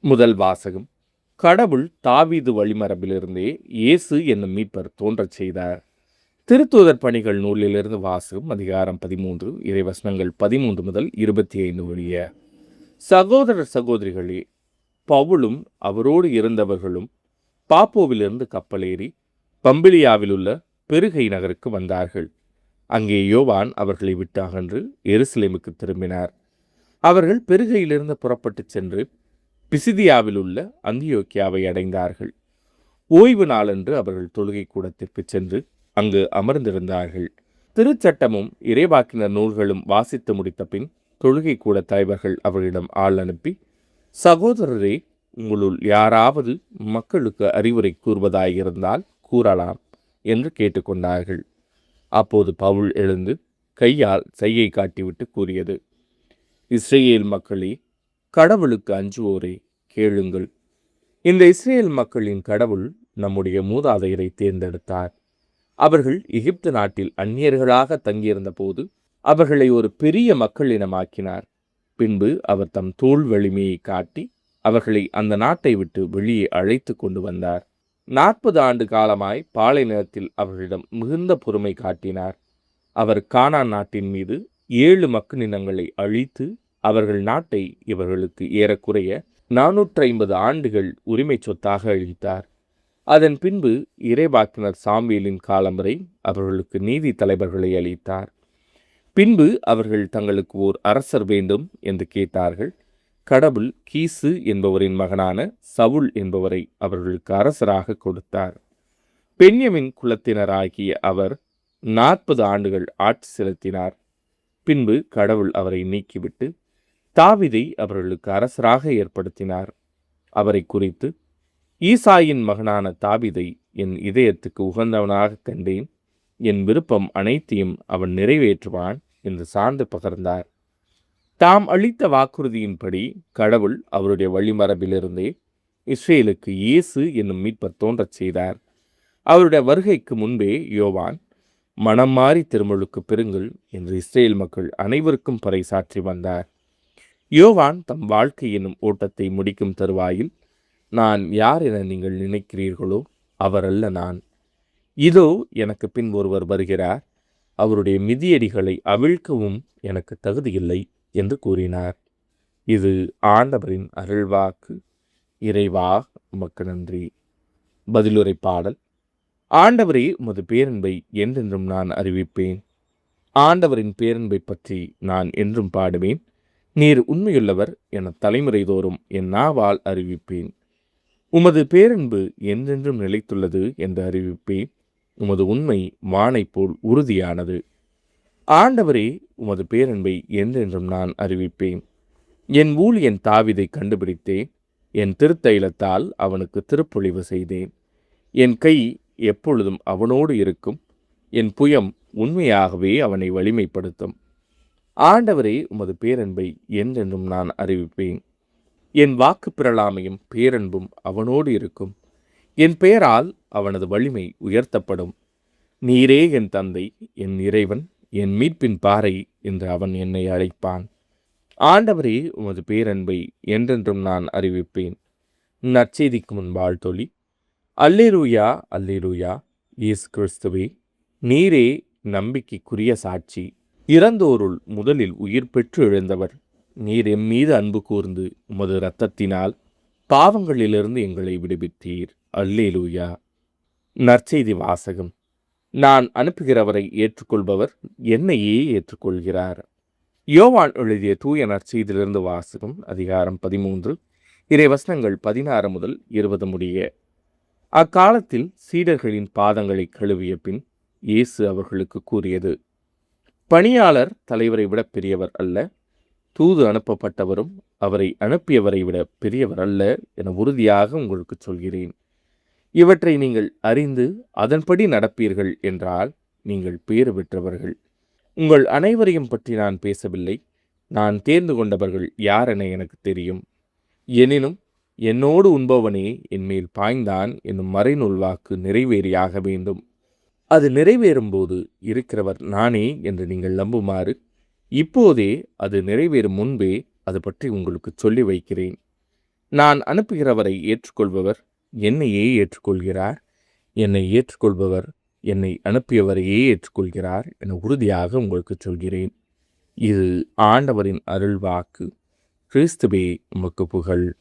முதல் வாசகம். கடவுள் தாவீது வழிமரபிலிருந்தே இயேசு என்னும் மீட்பர் தோன்றச் செய்தார். திருத்தூதர் பணிகள் நூலிலிருந்து வாசகம். அதிகாரம் 13, இறைவசனங்கள் 13 முதல் 25 வழிய. சகோதரர் சகோதரிகளே, பவுலும் அவரோடு இருந்தவர்களும் பாப்போவிலிருந்து கப்பலேறி பம்பிலியாவில் உள்ள பெருகை நகருக்கு வந்தார்கள். அங்கே யோவான் அவர்களை விட்டு அகன்று எருசலேமுக்கு திரும்பினார். அவர்கள் பெருகையிலிருந்து புறப்பட்டுச் சென்று பிசிதியாவில் உள்ள அந்தியோக்கியாவை அடைந்தார்கள். ஓய்வு நாளன்று அவர்கள் தொழுகை கூடத்திற்கு சென்று அங்கு அமர்ந்திருந்தார்கள். திருச்சட்டமும் இறைவாக்கினர் நூல்களும் வாசித்து முடித்த பின் தொழுகை கூட தலைவர்கள் அவர்களிடம் ஆள் அனுப்பி, சகோதரரே, உங்களுள் யாராவது மக்களுக்கு அறிவுரை கூறுவதாயிருந்தால் கூறலாம் என்று கேட்டுக்கொண்டார்கள். அப்போது பவுல் எழுந்து கையால் சைகை காட்டிவிட்டு கூறியது: இஸ்ரேல் மக்களே, கடவுளுக்கு அஞ்சுவோரே, கேளுங்கள். இந்த இஸ்ரேல் மக்களின் கடவுள் நம்முடைய மூதாதையரை தேர்ந்தெடுத்தார். அவர்கள் எகிப்து நாட்டில் அந்நியர்களாக தங்கியிருந்த போது அவர்களை ஒரு பெரிய மக்களினமாக்கினார். பின்பு அவர் தம் தோள் வலிமையை காட்டி அவர்களை அந்த நாட்டை விட்டு வெளியே அழைத்து கொண்டு வந்தார். 40 ஆண்டு காலமாய் பாலை நிலத்தில் அவர்களிடம் மிகுந்த பொறுமை காட்டினார். அவர் கானான் நாட்டின் மீது 7 மக்களினங்களை அழித்து அவர்கள் நாட்டை இவர்களுக்கு ஏறக்குறைய 450 ஆண்டுகள் உரிமை சொத்தாக அளித்தார். அதன் பின்பு இறைவாக்கினர் சாமுவேலின் காலம் வரை அவர்களுக்கு நீதி தலைவர்களை அளித்தார். பின்பு அவர்கள் தங்களுக்கு ஓர் அரசர் வேண்டும் என்று கேட்டார்கள். கடவுள் கீசு என்பவரின் மகனான சவுல் என்பவரை அவர்களுக்கு அரசராக கொடுத்தார். பென்யமின் குலத்தினராகிய அவர் 40 ஆண்டுகள் ஆட்சி செலுத்தினார். பின்பு கடவுள் அவரை நீக்கிவிட்டு தாவீதை அவர்களுக்கு அரசராக ஏற்படுத்தினார். அவரை குறித்து, ஈசாயின் மகனான தாவீதை என் இதயத்துக்கு உகந்தவனாக கண்டேன், என் விருப்பம் அனைத்தையும் அவன் நிறைவேற்றுவான் என்று சார்ந்து பகர்ந்தார். தாம் அளித்த வாக்குறுதியின்படி கடவுள் அவருடைய வழிமரபிலிருந்தே இஸ்ரேலுக்கு இயேசு என்னும் மீட்பர் தோன்றச் செய்தார். அவருடைய வருகைக்கு முன்பே யோவான், மனம் மாறி திருமுழுக்கு பெறுங்கள் என்று இஸ்ரேல் மக்கள் அனைவருக்கும் பறைசாற்றி வந்தார். யோவான் தம் வாழ்க்கை என்னும் ஓட்டத்தை முடிக்கும் தருவாயில், நான் யார் என நீங்கள் நினைக்கிறீர்களோ அவரல்ல நான். இதோ எனக்கு பின் ஒருவர் வருகிறார், அவருடைய மிதியடிகளை அவிழ்க்கவும் எனக்கு தகுதியில்லை என்று கூறினார். இது ஆண்டவரின் அருள்வாக்கு. இறைவா, உமக்கு நன்றி. பதிலுரை பாடல். ஆண்டவரே, உமது பேரன்பை என்றென்றும் நான் அறிவிப்பேன். ஆண்டவரின் பேரன்பை பற்றி நான் என்றும் பாடுவேன். நீர் உண்மையுள்ளவர் என தலைமுறை தோறும் என் நாவால் அறிவிப்பேன். உமது பேரன்பு என்றென்றும் நிலைத்துள்ளது என்று அறிவிப்பேன். உமது உண்மை வானை போல் உறுதியானது. ஆண்டவரே, உமது பேரன்பை என்றென்றும் நான் அறிவிப்பேன். என் ஊழியன் தாவீதை கண்டுபிடித்தேன். என் திருத்தைலத்தால் அவனுக்கு திருப்பொழிவு செய்தேன். என் கை எப்பொழுதும் அவனோடு இருக்கும். என் புயம் உண்மையாகவே அவனை வலிமைப்படுத்தும். ஆண்டவரே, உமது பேரன்பை என்றென்றும் நான் அறிவிப்பேன். என் வாக்கு பிறழாமையும் பேரன்பும் அவனோடு இருக்கும். என் பெயரால் அவனது வலிமை உயர்த்தப்படும். நீரே என் தந்தை, என் இறைவன், என் மீட்பின் பாறை என்று அவன் என்னை அழைப்பான். ஆண்டவரே, உமது பேரன்பை என்றென்றும் நான் அறிவிப்பேன். நற்செய்திக்கு முன் வாழ்த்தொலி. அல்லேலூயா, அல்லேலூயா. இயேசு கிறிஸ்துவே, நீரே நம்பிக்கைக்குரிய சாட்சி. இறந்தோருள் முதலில் உயிர் பெற்று எழுந்தவர். நீர் எம்மீது அன்பு கூர்ந்து உமது இரத்தத்தினால் பாவங்களிலிருந்து எங்களை விடுவித்தீர். அல்லேலூயா. நற்செய்தி வாசகம். நான் அனுப்புகிறவரை ஏற்றுக்கொள்பவர் என்னையே ஏற்றுக்கொள்கிறார். யோவான் எழுதிய தூய நற்செய்தியிலிருந்து வாசகம். அதிகாரம் 13, இறைவசனங்கள் 16 முதல் 20 முடிய. அக்காலத்தில் சீடர்களின் பாதங்களை கழுவிய பின் இயேசு அவர்களுக்கு கூறியது: பணியாளர் தலைவரை விட பெரியவர் அல்ல, தூது அனுப்பப்பட்டவரும் அவரை அனுப்பியவரை விட பெரியவர் அல்ல என உறுதியாக உங்களுக்கு சொல்கிறேன். இவற்றை நீங்கள் அறிந்து அதன்படி நடப்பீர்கள் என்றால் நீங்கள் பேறு பெற்றவர்கள். உங்கள் அனைவரையும் பற்றி நான் பேசவில்லை. நான் தேர்ந்து கொண்டவர்கள் யார் என எனக்கு தெரியும். எனினும் என்னோடு உண்பவனே என்மேல் பாய்ந்தான் என்னும் மறைநூல் வாக்கு நிறைவேறியாக வேண்டும். அது நிறைவேறும்போது இருக்கிறவர் நானே என்று நீங்கள் நம்புமாறு இப்போதே அது நிறைவேறும் முன்பே அது பற்றி உங்களுக்கு சொல்லி வைக்கிறேன். நான் அனுப்புகிறவரை ஏற்றுக்கொள்பவர் என்னையே ஏற்றுக்கொள்கிறார். என்னை ஏற்றுக்கொள்பவர் என்னை அனுப்பியவரையே ஏற்றுக்கொள்கிறார் என உறுதியாக உங்களுக்கு சொல்கிறேன். இது ஆண்டவரின் அருள்வாக்கு. கிறிஸ்துவே உமக்கு புகழ்.